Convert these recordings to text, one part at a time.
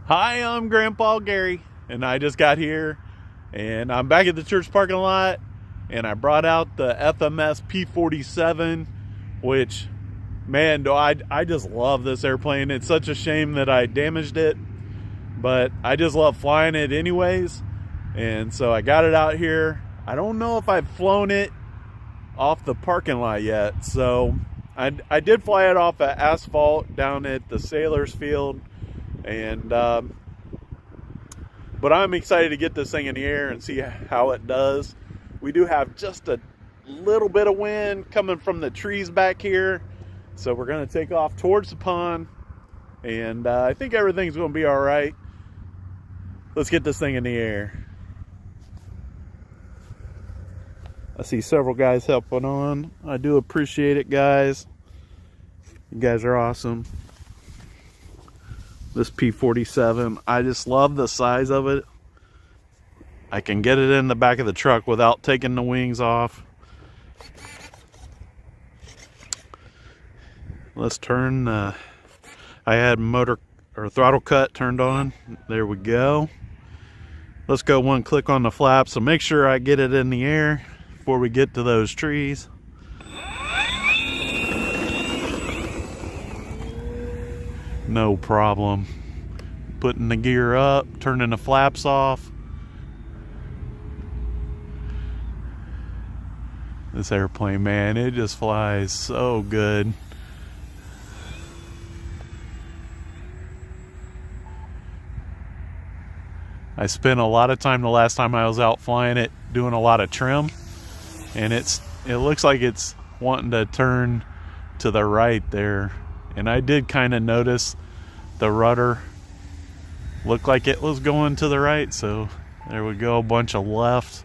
Hi, I'm Grandpa Gary, and I just got here, and I'm back at the church parking lot, and I brought out the FMS P-47, which, man, I just love this airplane. It's such a shame that I damaged it, but I just love flying it anyways, and so I got it out here. I don't know if I've flown it off the parking lot yet, so I did fly it off of asphalt down at the Sailors Field, and but I'm excited to get this thing in the air and see how it does. We do have just a little bit of wind coming from the trees back here, so we're going to take off towards the pond, and I think everything's going to be all right. Let's get this thing in the air. I see several guys helping on. I do appreciate it, guys. You guys are awesome. This P-47, I just love the size of it. I can get it in the back of the truck without taking the wings off. Let's turn, I had motor or throttle cut turned on. There we go. Let's go one click on the flap, so make sure I get it in the air before we get to those trees. No problem. Putting the gear up, turning the flaps off. This airplane, man, it just flies so good. I spent a lot of time the last time I was out flying it doing a lot of trim, and it looks like it's wanting to turn to the right there. And I did kind of notice the rudder looked like it was going to the right, so there we go, a bunch of left.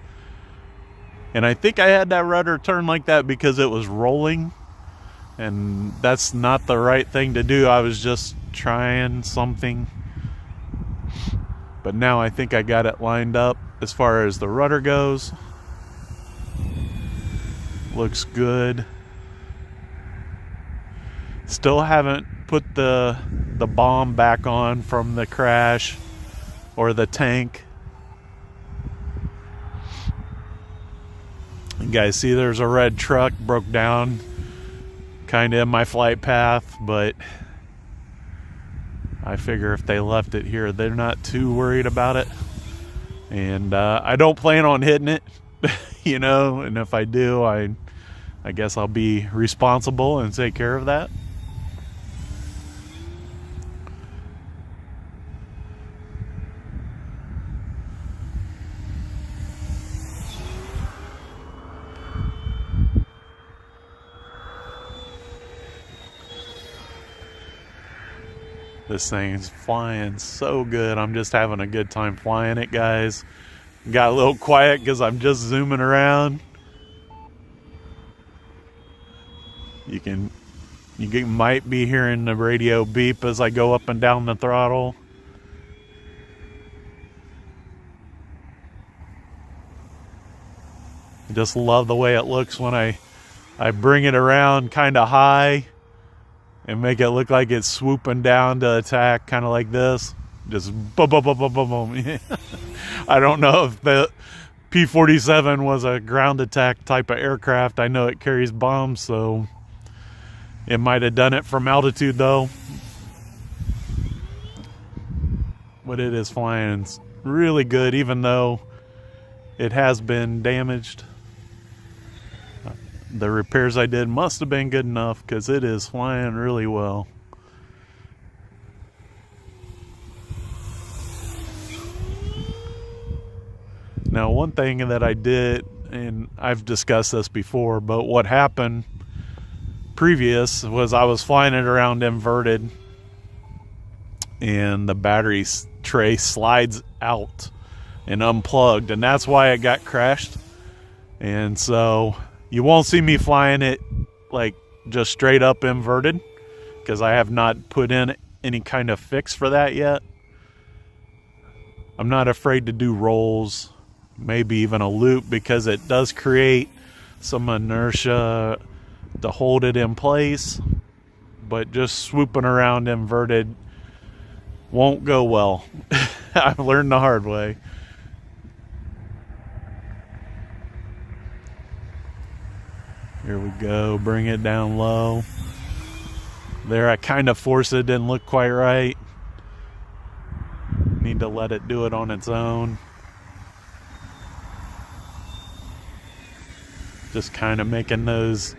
And I think I had that rudder turn like that because it was rolling, and that's not the right thing to do. I was just trying something, but now I think I got it lined up as far as the rudder goes. Looks good. Still haven't put the bomb back on from the crash or the tank. You guys see there's a red truck broke down kind of in my flight path, but I figure if they left it here, they're not too worried about it. And I don't plan on hitting it, you know, and if I do, I guess I'll be responsible and take care of that. This thing's flying so good. I'm just having a good time flying it, guys. Got a little quiet because I'm just zooming around. You might be hearing the radio beep as I go up and down the throttle. I just love the way it looks when I bring it around kind of high and make it look like it's swooping down to attack, kind of like this. Just boom, boom, boom, boom, boom, boom. I don't know if the P-47 was a ground attack type of aircraft. I know it carries bombs, so it might have done it from altitude, though. But it is flying really good, even though it has been damaged. The repairs I did must have been good enough because it is flying really well. Now, one thing that I did, and I've discussed this before, but what happened previous was I was flying it around inverted, and the battery tray slides out and unplugged, and that's why it got crashed. And so you won't see me flying it like just straight up inverted because I have not put in any kind of fix for that yet. I'm not afraid to do rolls, maybe even a loop, because it does create some inertia to hold it in place. But just swooping around inverted won't go well. I've learned the hard way. Here we go, bring it down low. There, I kind of forced it, didn't look quite right. Need to let it do it on its own. Just kind of making those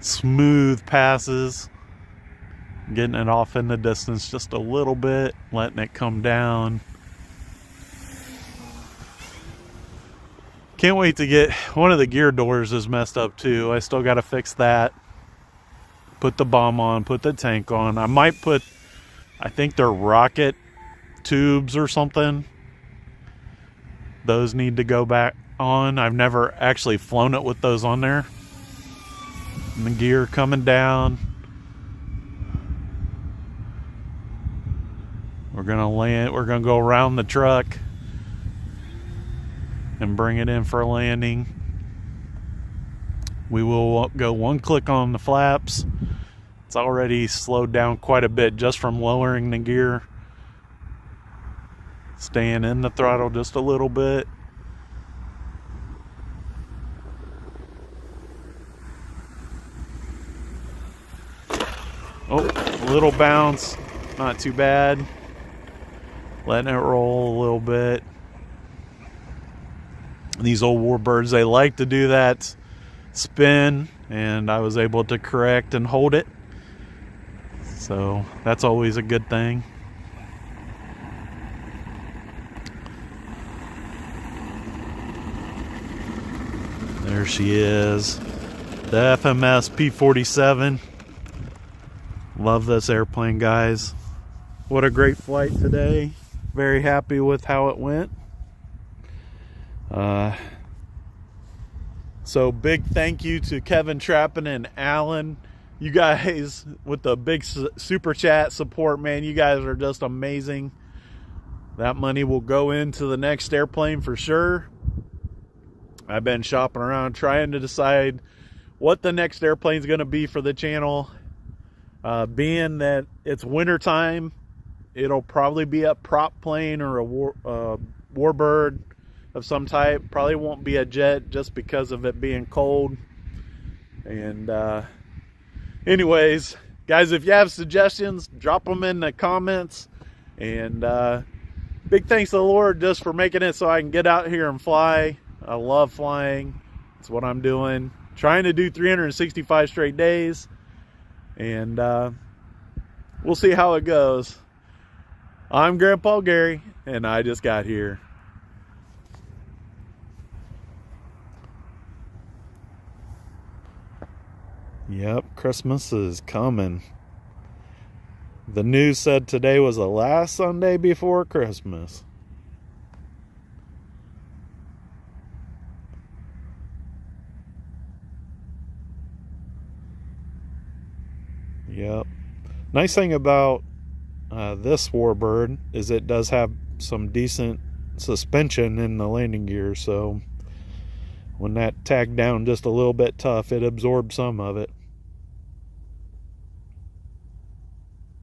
smooth passes. Getting it off in the distance just a little bit, letting it come down. Can't wait to get, one of the gear doors is messed up too. I still got to fix that. Put the bomb on, put the tank on. I might put, I think they're rocket tubes or something. Those need to go back on. I've never actually flown it with those on there. And the gear coming down. We're gonna land, we're gonna go around the truck and bring it in for landing. We will go one click on the flaps. It's already slowed down quite a bit just from lowering the gear. Staying in the throttle just a little bit. Oh, a little bounce, not too bad. Letting it roll a little bit. These old warbirds, they like to do that spin, and I was able to correct and hold it. So that's always a good thing. There she is. The FMS P-47. Love this airplane, guys. What a great flight today. Very happy with how it went. So big thank you to Kevin, Trappen, and Alan. You guys with the big super chat support, man. You guys are just amazing. That money will go into the next airplane for sure. I've been shopping around trying to decide what the next airplane is going to be for the channel. Being that it's winter time, it'll probably be a prop plane or a warbird of some type. Probably won't be a jet just because of it being cold. And anyways, guys, if you have suggestions, drop them in the comments. And big thanks to the Lord just for making it so I can get out here and fly. I love flying. That's what I'm doing. Trying to do 365 straight days. And we'll see how it goes. I'm Grandpa Gary, and I just got here. Yep, Christmas is coming. The news said today was the last Sunday before Christmas. Yep. Nice thing about this warbird is it does have some decent suspension in the landing gear, so when that tagged down just a little bit tough, it absorbed some of it.